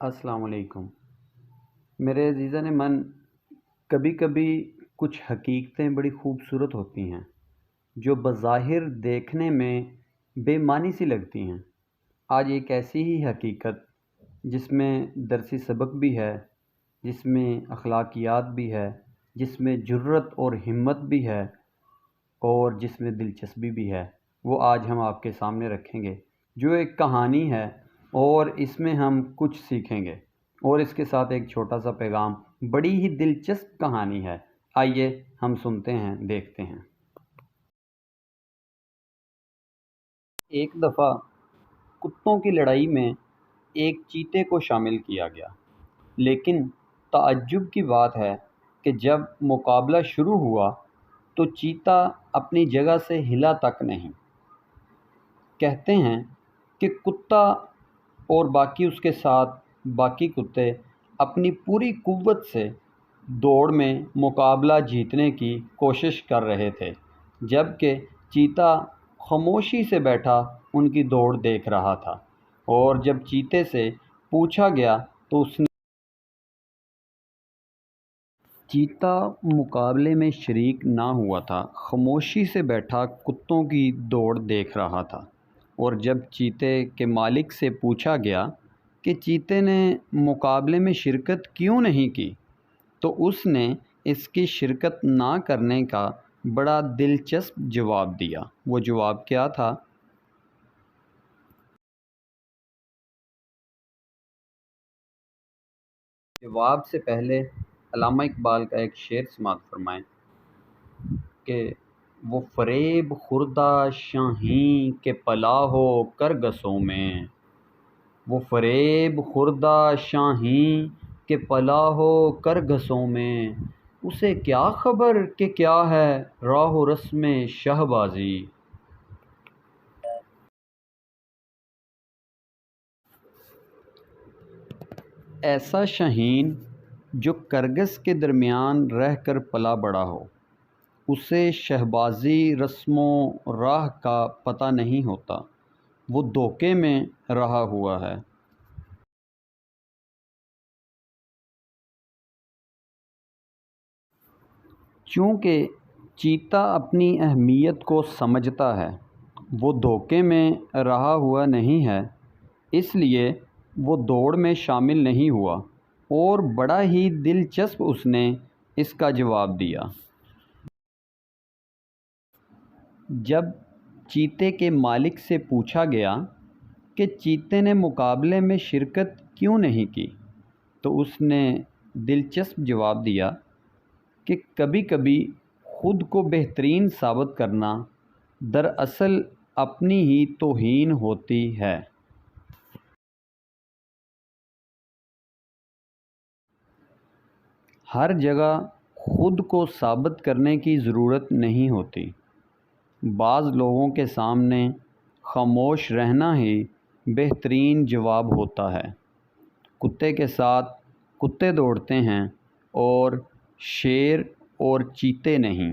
السلام علیکم میرے عزیزان من، کبھی کبھی کچھ حقیقتیں بڑی خوبصورت ہوتی ہیں جو بظاہر دیکھنے میں بے معنی سی لگتی ہیں۔ آج ایک ایسی ہی حقیقت جس میں درسی سبق بھی ہے، جس میں اخلاقیات بھی ہے، جس میں جرت اور ہمت بھی ہے اور جس میں دلچسپی بھی ہے، وہ آج ہم آپ کے سامنے رکھیں گے، جو ایک کہانی ہے اور اس میں ہم کچھ سیکھیں گے اور اس کے ساتھ ایک چھوٹا سا پیغام۔ بڑی ہی دلچسپ کہانی ہے، آئیے ہم سنتے ہیں، دیکھتے ہیں۔ ایک دفعہ کتوں کی لڑائی میں ایک چیتے کو شامل کیا گیا، لیکن تعجب کی بات ہے کہ جب مقابلہ شروع ہوا تو چیتا اپنی جگہ سے ہلا تک نہیں۔ کہتے ہیں کہ کتا اور باقی اس کے ساتھ باقی کتے اپنی پوری قوت سے دوڑ میں مقابلہ جیتنے کی کوشش کر رہے تھے، جبکہ چیتا خاموشی سے بیٹھا ان کی دوڑ دیکھ رہا تھا۔ اور جب چیتے سے پوچھا گیا تو اس نے چیتا مقابلے میں شریک نہ ہوا تھا، خاموشی سے بیٹھا کتوں کی دوڑ دیکھ رہا تھا۔ اور جب چیتے کے مالک سے پوچھا گیا کہ چیتے نے مقابلے میں شرکت کیوں نہیں کی، تو اس نے اس کی شرکت نہ کرنے کا بڑا دلچسپ جواب دیا۔ وہ جواب کیا تھا؟ جواب سے پہلے علامہ اقبال کا ایک شعر سماعت فرمائیں کہ وہ فریب خوردہ شاہین کے پلا ہو کرگسوں میں، وہ فریب خوردہ شاہین کے پلا ہو کرگسوں میں، اسے کیا خبر کہ کیا ہے راہ و رسم شہبازی۔ ایسا شاہین جو کرگس کے درمیان رہ کر پلا بڑا ہو، اسے شہبازی رسم و راہ کا پتہ نہیں ہوتا، وہ دھوکے میں رہا ہوا ہے۔ چونکہ چیتا اپنی اہمیت کو سمجھتا ہے، وہ دھوکے میں رہا ہوا نہیں ہے، اس لیے وہ دوڑ میں شامل نہیں ہوا، اور بڑا ہی دلچسپ اس نے اس کا جواب دیا۔ جب چیتے کے مالک سے پوچھا گیا کہ چیتے نے مقابلے میں شرکت کیوں نہیں کی، تو اس نے دلچسپ جواب دیا کہ کبھی کبھی خود کو بہترین ثابت کرنا دراصل اپنی ہی توہین ہوتی ہے۔ ہر جگہ خود کو ثابت کرنے کی ضرورت نہیں ہوتی، بعض لوگوں کے سامنے خاموش رہنا ہی بہترین جواب ہوتا ہے۔ کتے کے ساتھ کتے دوڑتے ہیں اور شیر اور چیتے نہیں۔